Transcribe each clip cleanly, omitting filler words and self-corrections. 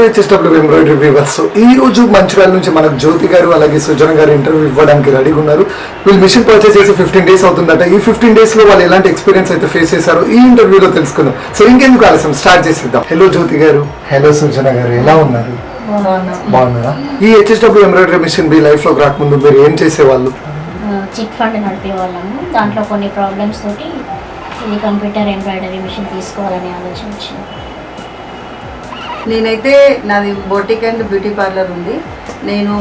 HSW embroidery weavers. ఈ రోజు మంచిర్యాల నుంచి మనకు జ్యోతి గారు అలాగే సుజన గారు ఇంటర్వ్యూ ఇవ్వడానికి రెడీగా ఉన్నారు. వీళ్ళు మిషన్ పర్చేస్ చేసి 15 days అవుతుందట. ఈ 15 days లో వాళ్ళు ఎలాంటి ఎక్స్పీరియన్స్ అయితే ఫేస్ చేశారో ఈ ఇంటర్వ్యూలో తెలుసుకుందాం. సో ఇంకెందుకు ఆలస్యం, స్టార్ట్ చేసేద్దాం. హలో జ్యోతి గారు, హలో సుజన గారు, ఎలా ఉన్నారు? బాగున్నారా? ఈ హెచ్ఎస్డబ్ల్యూ ఎంబ్రాయిడరీ మిషన్ మీ లైఫ్ లోకి రాకముందు మీరు ఏం చేసేవాళ్ళు? చిట్ ఫండ్ నడిపేవాళ్ళము. దాంట్లో కొన్ని ప్రాబ్లమ్స్ తోటి ఇది కంప్యూటర్ ఎంబ్రాయిడరీ మిషన్ తీసుకోవాలని ఆలోచన వచ్చింది. నేనైతే నాది బొటిక్ అండ్ బ్యూటీ పార్లర్ ఉంది. నేను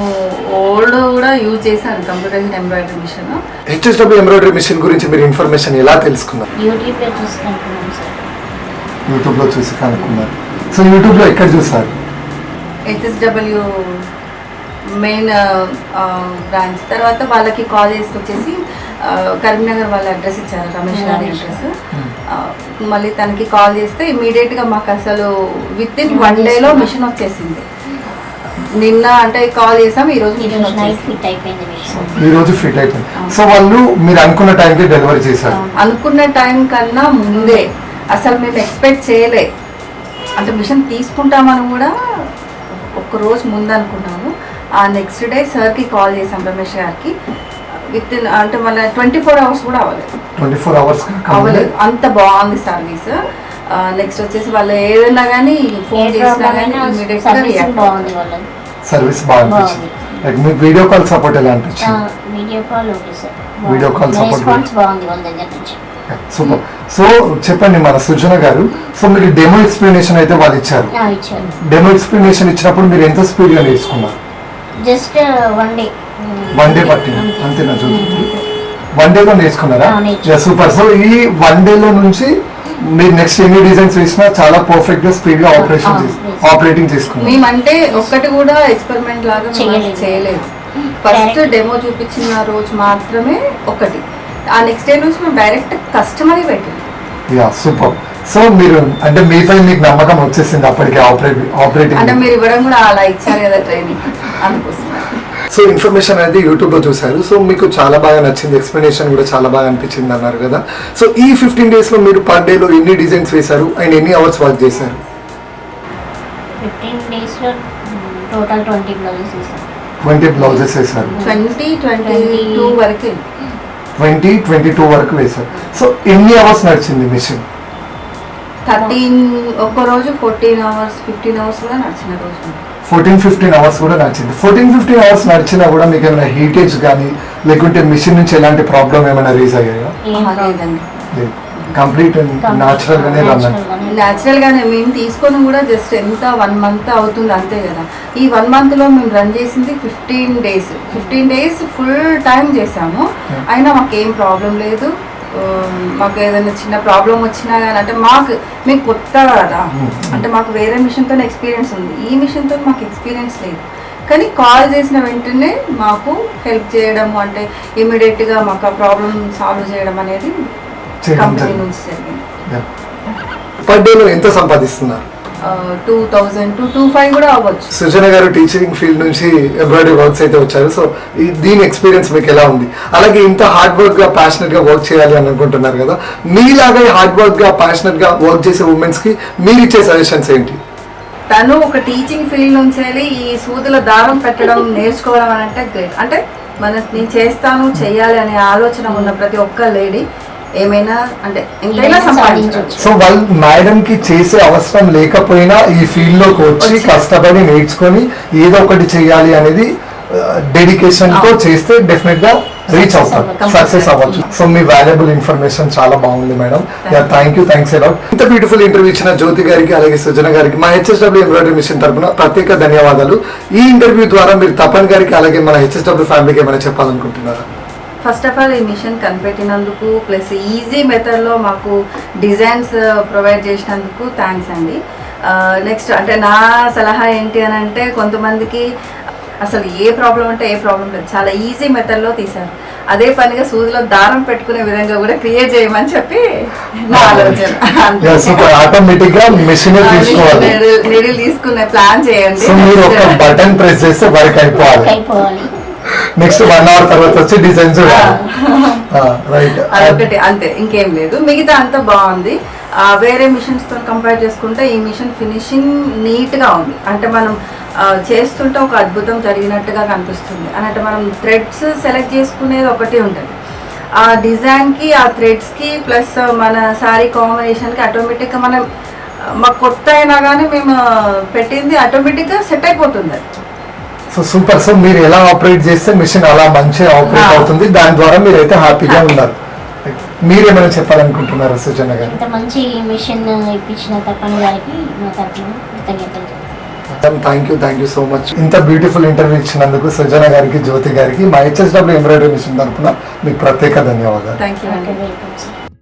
ఓల్డ్ కూడా యూజ్ చేశాను computerised embroidery machine. HSW embroidery machine గురించి మీరు ఇన్ఫర్మేషన్ ఎలా తెలుసుకున్నారు? యూట్యూబ్లో చూసి కనుక్కున్నాం సార్. యూట్యూబ్లో చూసి కనుక్కున్నారు. సో యూట్యూబ్లో ఎక్కడ చూసారు? HSW main branch. తర్వాత వాళ్ళకి కాల్ చేసి వచ్చేసి కరీంనగర్ వాళ్ళ అడ్రస్ ఇచ్చారు, రమేష్ గారి అడ్రస్. మళ్ళీ తనకి కాల్ చేస్తే ఇమీడియట్గా మాకు అసలు విత్ ఇన్ 1 day మిషన్ వచ్చేసింది. నిన్న అంటే కాల్ చేసాం, ఈరోజు మిషన్ ఫిట్ అయిపోయింది. ఈ రోజు ఫిట్ అయిపోయింది. సో వాళ్ళు మీరు అనుకున్న టైంకి డెలివరీ చేశారు? అనుకున్న టైం కన్నా ముందే. అసలు మేము ఎక్స్పెక్ట్ చేయలే, అంటే మిషన్ తీసుకుంటామని కూడా ఒక రోజు ముందు అనుకున్నాము. ఆ నెక్స్ట్ డే సార్కి కాల్ చేసాం, రమేష్ గారికి. విత్ ఇన్ అంటే మన 24 hours కూడా అవ్వలేదు. 24 hours అవ్వలేదు, అంత బాగుంది సర్వీస్. నెక్స్ట్ వచ్చేసి వాళ్ళు ఏదైనా కానీ ఫోన్ చేసినా కానీ ఇమీడియట్గా రియాక్ట్ బాగుంది వాళ్ళది. సర్వీస్ బాగా అనిపించింది. లైక్ మీకు వీడియో కాల్ సపోర్ట్ ఎలా అనిపించింది? Video call okay sir, video call support response బాగుంది వాళ్ళ దగ్గర నుంచి. సూపర్. సో చెప్పండి మన సుజన గారు, సో మీకు డెమో ఎక్స్ప్లెనేషన్ అయితే వాళ్ళు ఇచ్చారు. ఇచ్చారు. డెమో ఎక్స్ప్లెనేషన్ ఇచ్చినప్పుడు మీరు ఎంత స్పీడ్ గా నేర్చుకున్నారు? Just 1 day. 1 day పట్టింది అంతేనా? చూడండి, 1 day లో నేర్చుకున్నారా? సూపర్. సో ఈ 1 day లో నుంచి మీరు నెక్స్ట్ ఎన్ని డిజైన్స్ వేసినా చాలా పర్ఫెక్ట్ గా స్పీడ్ గా ఆపరేటింగ్ చేసుకున్నారు. మేమంటే ఒక్కటి కూడా ఎక్స్పెరిమెంట్ లాగా చేయలేదు. ఫస్ట్ డెమో చూపించిన రోజు మాత్రమే ఒకటి, ఆ నెక్స్ట్ డే నుంచి మేము డైరెక్ట్ కస్టమర్ పెట్టింది. Yeah super. సో మీరు అంటే మీపై మీకు నమ్మకం వచ్చేసింది అప్పటికి ఆపరేటింగ్ అంటే మీరు ఇవ్వడం కూడా అలా ఇచ్చారు కదా ట్రైనింగ్, అందుకోసం. సో ఇన్ఫర్మేషన్ అనేది యూట్యూబ్లో చూశారు. సో మీకు చాలా బాగా నచ్చింది, ఎక్స్ప్లెనేషన్ కూడా చాలా బాగా అనిపించింది అన్నారు కదా. సో ఈ 15 days లో మీరు పర్ డేలో ఎన్ని డిజైన్స్ వేశారు అండ్ ఎన్ని అవర్స్ వర్క్ చేశారు? 15 days లో టోటల్ 20 బ్లౌజెస్ వేశారు. 20 బ్లౌజెస్ వేశారు. 20-22 వరకు 20-22 వరకు వేశారు. సో ఎన్ని అవర్స్ నడిచింది మిషన్? 13 ఒక్క రోజు 14 hours 15 hours కూడా నడిచిన రోజు. 14-15 hours కూడా నడిచింది. 14-15 hours నడిచినా కూడా మీకు ఏమైనా హీటేజ్ కానీ లేకుంటే మిషన్ నుంచి ఎలాంటి ప్రాబ్లం ఏమైనా రేజ్ అయ్యాయా? కంప్లీట్ న్యాచురల్ గానే రన్. న్యాచురల్ గానే మేము తీసుకొని కూడా జస్ట్ ఎంత 1 month అవుతుంది అంతే కదా. ఈ 1 month లో మేము రన్ చేసింది 15 days ఫుల్ టైం చేసాము. అయినా మాకు ఏం ప్రాబ్లం లేదు. మాకు ఏదైనా చిన్న ప్రాబ్లం వచ్చినా కానీ అంటే మేము కొత్త కదా, అంటే మాకు వేరే మిషన్తో ఎక్స్పీరియన్స్ ఉంది, ఈ మిషన్తో మాకు ఎక్స్పీరియన్స్ లేదు. కానీ కాల్ చేసిన వెంటనే మాకు హెల్ప్ చేయడం, అంటే ఇమీడియట్గా మాకు ఆ ప్రాబ్లం సాల్వ్ చేయడం అనేది కంపెనీ నుంచి జరిగింది. పర్ డేలో ఎంత సంపాదిస్తున్నారు? 2000 to 25 కూడా అవ్వచ్చు. సుజన గారు టీచింగ్ ఫీల్డ్ నుంచి ఎంబ్రాయిడరీ వర్క్స్ అయితే వచ్చారు. సో దీని ఎక్స్పీరియన్స్ మీకు ఎలా ఉంది? అలాగే ఇంత హార్డ్ వర్క్ గా ప్యాషనెట్ గా వర్క్ చేయాలి అని అనుకుంటున్నారు కదా, మీలాగే హార్డ్ వర్క్ గా ప్యాషనెట్ గా వర్క్ చేసే ఉమెన్స్ కి మీరు ఇచ్చే సజెషన్స్ ఏంటి? తను ఒక టీచింగ్ ఫీల్డ్ నుంచి వెళ్ళి ఈ సూదుల దారం పెట్టడం నేర్చుకోవడం అని అంటే గ్రేట్. అంటే నేను చేస్తాను చెయ్యాలి అనే ఆలోచన ఉన్న ప్రతి ఒక్క లేడీ ఏమైనా అంటే ఎంతైనా సంపాదించవచ్చు. సో వాళ్ళు మేడం కి చేసే అవసరం లేకపోయినా ఈ ఫీల్డ్ లోకి వచ్చి కష్టపడి నేర్చుకొని ఏదో ఒకటి చేయాలి అనేది డెడికేషన్ తో చేస్తే డెఫినెట్ గా రీచ్ అవుతారు, సక్సెస్ అవ్వచ్చు. సో మీ వాల్యుబుల్ ఇన్ఫర్మేషన్ చాలా బాగుంది మేడం. Thanks a lot. ఇంత బ్యూటిఫుల్ ఇంటర్వ్యూ ఇచ్చిన జ్యోతి గారికి అలాగే సుజన గారికి మా హెచ్ఎస్డబ్ల్యూ ఎంబ్రాయిడరీ మిషన్ తరఫున ప్రత్యేక ధన్యవాదాలు. ఈ ఇంటర్వ్యూ ద్వారా మీరు తపన్ గారికి అలాగే మన హెచ్ఎస్డబ్ల్యూ ఫ్యామిలీకి ఏమైనా చెప్పాలనుకుంటున్నారా? ఫస్ట్ ఆఫ్ ఆల్ ఈ మిషన్ కనిపెట్టినందుకు ప్లస్ ఈజీ మెథడ్లో మాకు డిజైన్స్ ప్రొవైడ్ చేసినందుకు థ్యాంక్స్ అండి. నెక్స్ట్ అంటే నా సలహా ఏంటి అని అంటే, కొంతమందికి అసలు ఏ ప్రాబ్లం అంటే ఏ ప్రాబ్లం లేదు, చాలా ఈజీ మెథడ్లో తీశారు. అదే పనిగా సూదిలో దారం పెట్టుకునే విధంగా కూడా క్రియేట్ చేయమని చెప్పి నా ఆలోచన. నీడిల్ తీసుకునే ప్లాన్ చేయండి. బటన్ ప్రెస్ చేస్తే వర్క్ అయిపోవాలి. నెక్స్ట్ 1 hour తర్వాత వచ్చి డిజైన్స్ అదొకటి అంతే, ఇంకేం లేదు. మిగతా అంతా బాగుంది. వేరే మిషన్స్తో కంపేర్ చేసుకుంటే ఈ మిషన్ ఫినిషింగ్ నీట్గా ఉంది. అంటే మనం చేస్తుంటే ఒక అద్భుతం జరిగినట్టుగా కనిపిస్తుంది. అంటే మనం థ్రెడ్స్ సెలెక్ట్ చేసుకునేది ఒకటి ఉంటుంది, ఆ డిజైన్కి ఆ థ్రెడ్స్కి ప్లస్ మన శారీ కాంబినేషన్కి ఆటోమేటిక్గా మనం మాకు కొత్త అయినా కానీ మేము పెట్టింది ఆటోమేటిక్గా సెట్ అయిపోతుంది. So super. సో మీరు ఎలా ఆపరేట్ చేస్తే మిషన్ అలా మంచిగా ఆపరేట్ అవుతుంది, దాని ద్వారా మీరైతే హ్యాపీగా ఉన్నారు. మీరేమైనా చెప్పాలనుకుంటున్నారా సుజన గారు? ఇంత మంచి మిషన్ ఇప్పించిన తప్పని గారికి మా తరఫున కృతజ్ఞతలు. Thank you so much. ఇంత బ్యూటిఫుల్ ఇంటర్వ్యూ ఇచ్చినందుకు సుజన గారికి, జ్యోతి గారికి మా HSW ఎంబ్రాయిడరీ మిషన్ తరఫున మీకు ప్రత్యేక ధన్యవాదాలు. Thank you. Welcome sir.